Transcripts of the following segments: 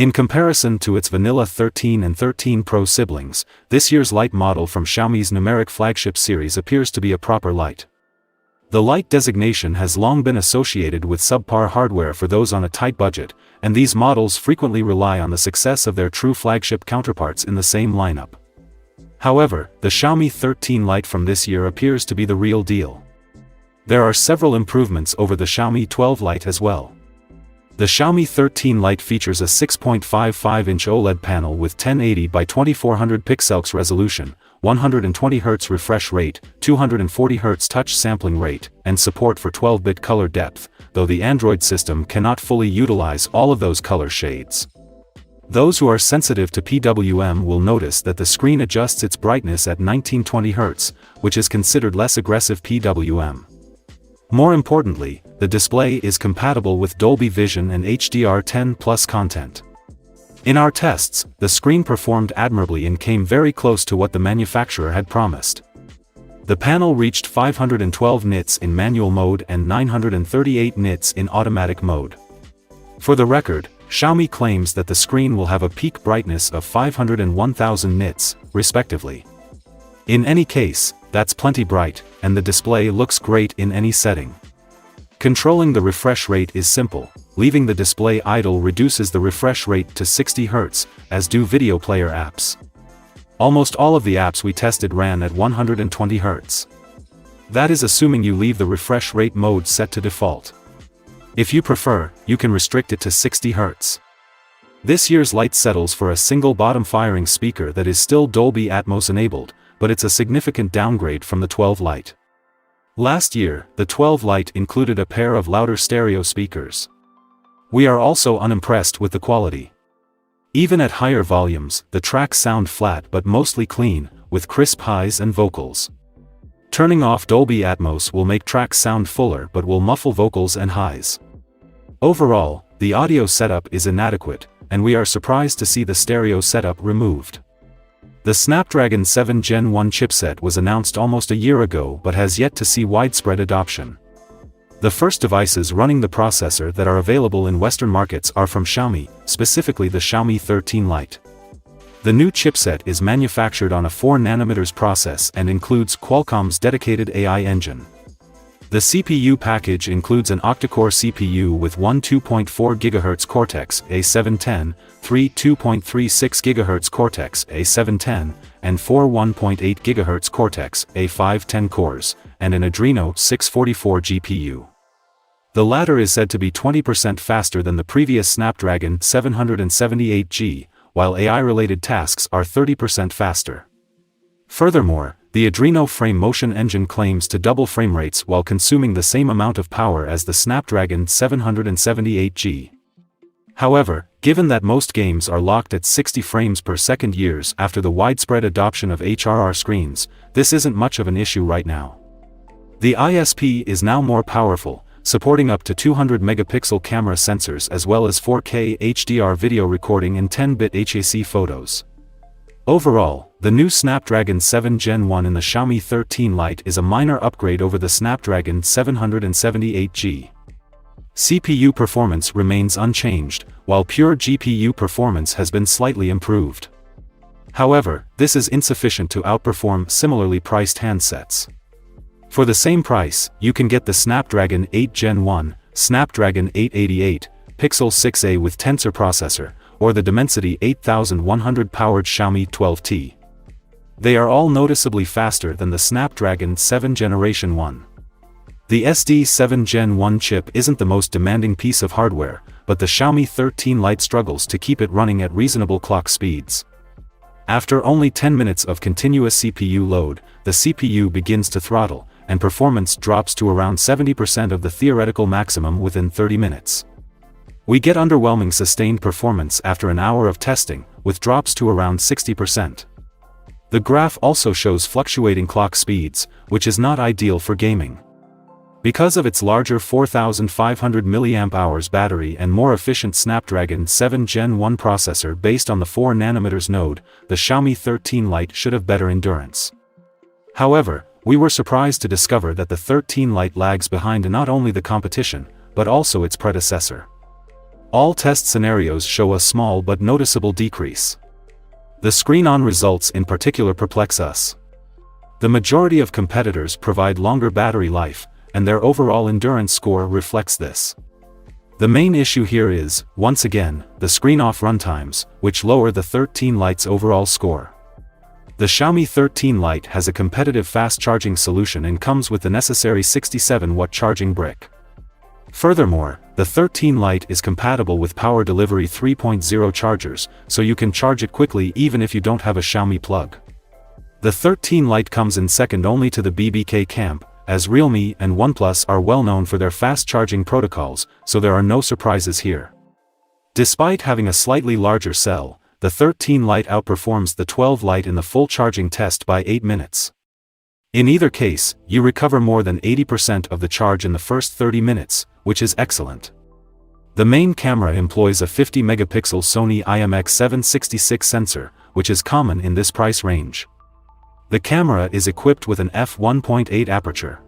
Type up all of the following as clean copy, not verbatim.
In comparison to its vanilla 13 and 13 Pro siblings, this year's Lite model from Xiaomi's numeric flagship series appears to be a proper Lite. The Lite designation has long been associated with subpar hardware for those on a tight budget, and these models frequently rely on the success of their true flagship counterparts in the same lineup. However, the Xiaomi 13 Lite from this year appears to be the real deal. There are several improvements over the Xiaomi 12 Lite as well. The Xiaomi 13 Lite features a 6.55-inch OLED panel with 1080 by 2400 pixels resolution, 120 Hz refresh rate, 240 Hz touch sampling rate, and support for 12-bit color depth, though the Android system cannot fully utilize all of those color shades. Those who are sensitive to PWM will notice that the screen adjusts its brightness at 1920 Hz, which is considered less aggressive PWM. More importantly, the display is compatible with Dolby Vision and HDR10+ content. In our tests, the screen performed admirably and came very close to what the manufacturer had promised. The panel reached 512 nits in manual mode and 938 nits in automatic mode. For the record, Xiaomi claims that the screen will have a peak brightness of 500 and 1000 nits, respectively. In any case, that's plenty bright, and the display looks great in any setting. Controlling the refresh rate is simple. Leaving the display idle reduces the refresh rate to 60 Hz, as do video player apps. Almost all of the apps we tested ran at 120 Hz. That is assuming you leave the refresh rate mode set to default. If you prefer, you can restrict it to 60 Hz. This year's Lite settles for a single bottom-firing speaker that is still Dolby Atmos enabled, but it's a significant downgrade from the 12 Lite. Last year, the 12 Lite included a pair of louder stereo speakers. We are also unimpressed with the quality. Even at higher volumes, the tracks sound flat but mostly clean, with crisp highs and vocals. Turning off Dolby Atmos will make tracks sound fuller but will muffle vocals and highs. Overall, the audio setup is inadequate, and we are surprised to see the stereo setup removed. The Snapdragon 7 Gen 1 chipset was announced almost a year ago but has yet to see widespread adoption. The first devices running the processor that are available in Western markets are from Xiaomi, specifically the Xiaomi 13 Lite. The new chipset is manufactured on a 4nm process and includes Qualcomm's dedicated AI engine. The CPU package includes an octa-core CPU with one 2.4 GHz Cortex-A710, three 2.36 GHz Cortex-A710, and four 1.8 GHz Cortex-A510 cores, and an Adreno 644 GPU. The latter is said to be 20% faster than the previous Snapdragon 778G, while AI-related tasks are 30% faster. Furthermore, the Adreno frame motion engine claims to double frame rates while consuming the same amount of power as the Snapdragon 778G. However, given that most games are locked at 60 frames per second years after the widespread adoption of HRR screens, this isn't much of an issue right now. The ISP is now more powerful, supporting up to 200 megapixel camera sensors as well as 4K HDR video recording and 10-bit HAC photos. Overall, the new Snapdragon 7 Gen 1 in the Xiaomi 13 Lite is a minor upgrade over the Snapdragon 778G. CPU performance remains unchanged, while pure GPU performance has been slightly improved. However, this is insufficient to outperform similarly priced handsets. For the same price, you can get the Snapdragon 8 Gen 1, Snapdragon 888, Pixel 6a with Tensor processor, or the Dimensity 8100 powered Xiaomi 12T. They are all noticeably faster than the Snapdragon 7 Generation 1. The SD7 Gen 1 chip isn't the most demanding piece of hardware, but the Xiaomi 13 Lite struggles to keep it running at reasonable clock speeds. After only 10 minutes of continuous CPU load, the CPU begins to throttle, and performance drops to around 70% of the theoretical maximum within 30 minutes. We get underwhelming sustained performance after an hour of testing, with drops to around 60%. The graph also shows fluctuating clock speeds, which is not ideal for gaming. Because of its larger 4500 mAh battery and more efficient Snapdragon 7 Gen 1 processor based on the 4nm node, the Xiaomi 13 Lite should have better endurance. However, we were surprised to discover that the 13 Lite lags behind not only the competition, but also its predecessor. All test scenarios show a small but noticeable decrease. The screen-on results in particular perplex us. The majority of competitors provide longer battery life, and their overall endurance score reflects this. The main issue here is, once again, the screen-off runtimes, which lower the 13 Lite's overall score. The Xiaomi 13 Lite has a competitive fast-charging solution and comes with the necessary 67-watt charging brick. Furthermore, the 13 Lite is compatible with Power Delivery 3.0 chargers, so you can charge it quickly even if you don't have a Xiaomi plug. The 13 Lite comes in second only to the BBK camp, as Realme and OnePlus are well known for their fast charging protocols, so there are no surprises here. Despite having a slightly larger cell, the 13 Lite outperforms the 12 Lite in the full charging test by 8 minutes. In either case, you recover more than 80% of the charge in the first 30 minutes, which is excellent. The main camera employs a 50-megapixel Sony IMX766 sensor, which is common in this price range. The camera is equipped with an f1.8 aperture.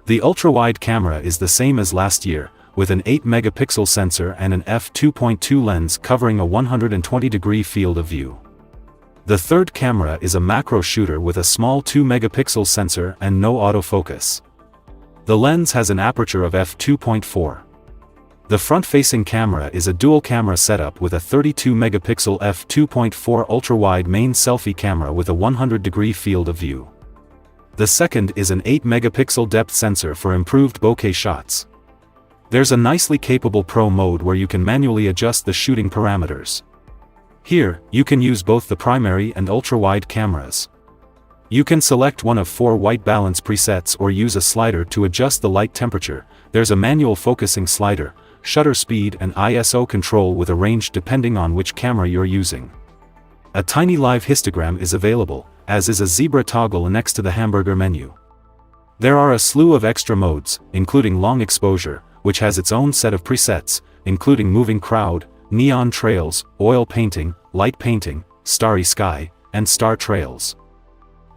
The ultra-wide camera is the same as last year, with an 8-megapixel sensor and an f2.2 lens covering a 120-degree field of view. The third camera is a macro shooter with a small 2-megapixel sensor and no autofocus. The lens has an aperture of f2.4. The front-facing camera is a dual-camera setup with a 32-megapixel f2.4 ultra-wide main selfie camera with a 100-degree field of view. The second is an 8-megapixel depth sensor for improved bokeh shots. There's a nicely capable Pro mode where you can manually adjust the shooting parameters. Here, you can use both the primary and ultra-wide cameras. You can select one of 4 white balance presets or use a slider to adjust the light temperature. There's a manual focusing slider, shutter speed and ISO control with a range depending on which camera you're using. A tiny live histogram is available, as is a zebra toggle next to the hamburger menu. There are a slew of extra modes, including long exposure, which has its own set of presets, including moving crowd, neon trails, oil painting, light painting, starry sky, and star trails.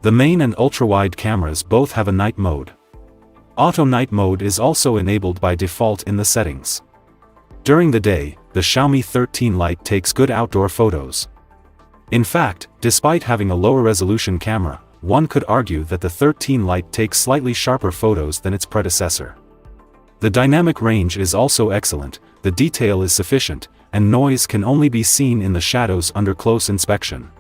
The main and ultra-wide cameras both have a night mode. Auto night mode is also enabled by default in the settings. During the day, the Xiaomi 13 Lite takes good outdoor photos. In fact, despite having a lower resolution camera, one could argue that the 13 Lite takes slightly sharper photos than its predecessor. The dynamic range is also excellent, the detail is sufficient, and noise can only be seen in the shadows under close inspection.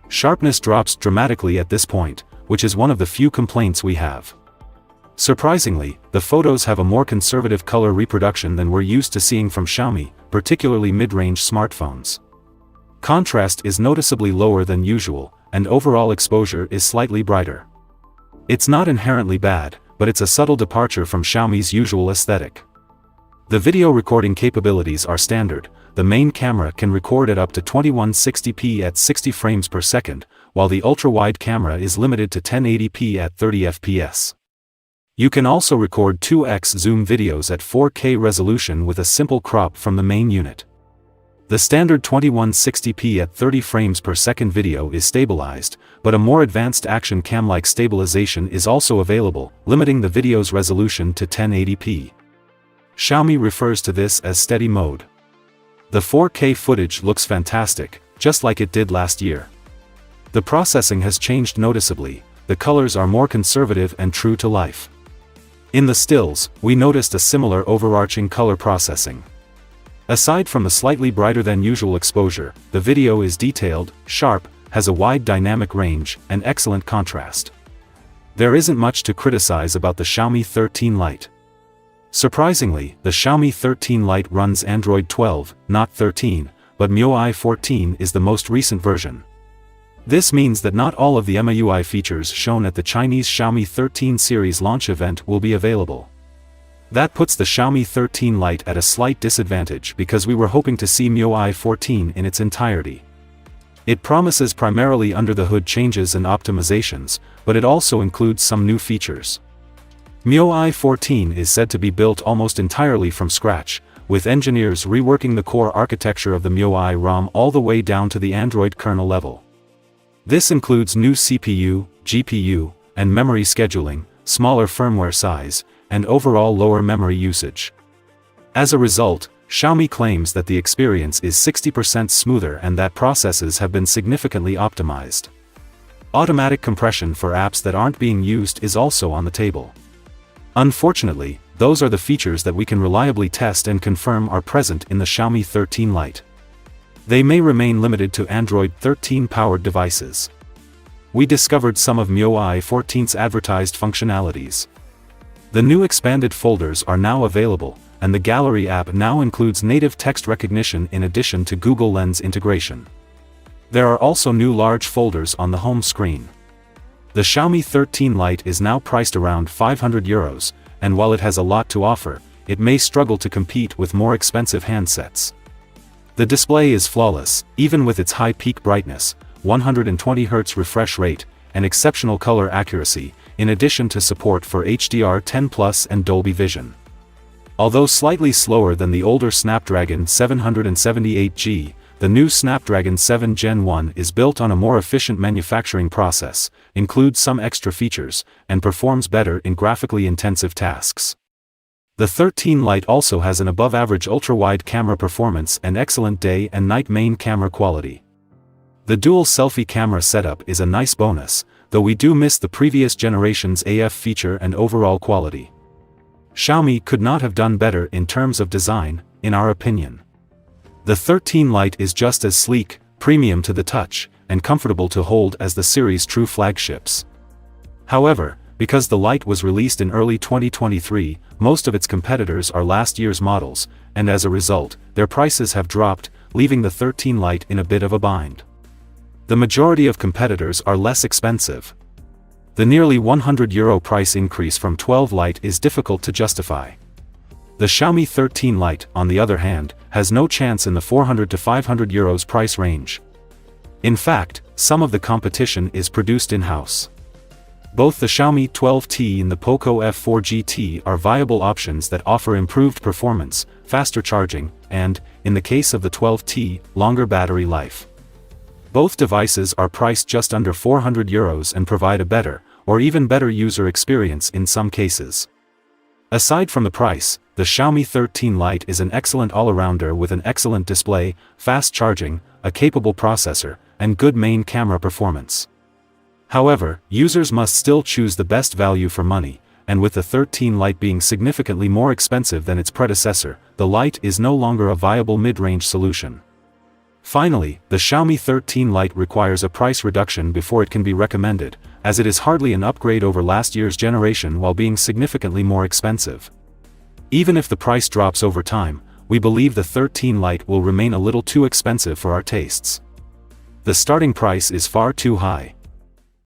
Sharpness drops dramatically at this point, which is one of the few complaints we have. Surprisingly, the photos have a more conservative color reproduction than we're used to seeing from Xiaomi, particularly mid-range smartphones. Contrast is noticeably lower than usual, and overall exposure is slightly brighter. It's not inherently bad, but it's a subtle departure from Xiaomi's usual aesthetic. The video recording capabilities are standard. The main camera can record at up to 2160p at 60 frames per second, while the ultra-wide camera is limited to 1080p at 30 fps. You can also record 2x zoom videos at 4K resolution with a simple crop from the main unit. The standard 2160p at 30 frames per second video is stabilized, but a more advanced action cam-like stabilization is also available, limiting the video's resolution to 1080p. Xiaomi refers to this as steady mode. The 4K footage looks fantastic, just like it did last year. The processing has changed noticeably, the colors are more conservative and true to life. In the stills, we noticed a similar overarching color processing. Aside from the slightly brighter than usual exposure, the video is detailed, sharp, has a wide dynamic range, and excellent contrast. There isn't much to criticize about the Xiaomi 13 Lite. Surprisingly, the Xiaomi 13 Lite runs Android 12, not 13, but MIUI 14 is the most recent version. This means that not all of the MIUI features shown at the Chinese Xiaomi 13 series launch event will be available. That puts the Xiaomi 13 Lite at a slight disadvantage because we were hoping to see MIUI 14 in its entirety. It promises primarily under-the-hood changes and optimizations, but it also includes some new features. MIUI 14 is said to be built almost entirely from scratch, with engineers reworking the core architecture of the MIUI ROM all the way down to the Android kernel level. This includes new CPU, GPU, and memory scheduling, smaller firmware size, and overall lower memory usage. As a result, Xiaomi claims that the experience is 60% smoother and that processes have been significantly optimized. Automatic compression for apps that aren't being used is also on the table. Unfortunately, those are the features that we can reliably test and confirm are present in the Xiaomi 13 Lite. They may remain limited to Android 13 powered devices. We discovered some of MIUI 14's advertised functionalities. The new expanded folders are now available, and the Gallery app now includes native text recognition in addition to Google Lens integration. There are also new large folders on the home screen. The Xiaomi 13 Lite is now priced around €500, and while it has a lot to offer, it may struggle to compete with more expensive handsets. The display is flawless, even with its high peak brightness, 120Hz refresh rate, and exceptional color accuracy, in addition to support for HDR10+ and Dolby Vision. Although slightly slower than the older Snapdragon 778G, the new Snapdragon 7 Gen 1 is built on a more efficient manufacturing process, includes some extra features, and performs better in graphically intensive tasks. The 13 Lite also has an above-average ultra-wide camera performance and excellent day and night main camera quality. The dual selfie camera setup is a nice bonus, though we do miss the previous generation's AF feature and overall quality. Xiaomi could not have done better in terms of design, in our opinion. The 13 Lite is just as sleek, premium to the touch, and comfortable to hold as the series' true flagships. However, because the Lite was released in early 2023, most of its competitors are last year's models, and as a result, their prices have dropped, leaving the 13 Lite in a bit of a bind. The majority of competitors are less expensive. The nearly €100 price increase from 12 Lite is difficult to justify. The Xiaomi 13 Lite, on the other hand, has no chance in the €400 to €500 price range. In fact, some of the competition is produced in-house. Both the Xiaomi 12T and the Poco F4 GT are viable options that offer improved performance, faster charging, and, in the case of the 12T, longer battery life. Both devices are priced just under €400 and provide a better, or even better user experience in some cases. Aside from the price, the Xiaomi 13 Lite is an excellent all-arounder with an excellent display, fast charging, a capable processor, and good main camera performance. However, users must still choose the best value for money, and with the 13 Lite being significantly more expensive than its predecessor, the Lite is no longer a viable mid-range solution. Finally, the Xiaomi 13 Lite requires a price reduction before it can be recommended, as it is hardly an upgrade over last year's generation while being significantly more expensive. Even if the price drops over time, we believe the 13 Lite will remain a little too expensive for our tastes. The starting price is far too high.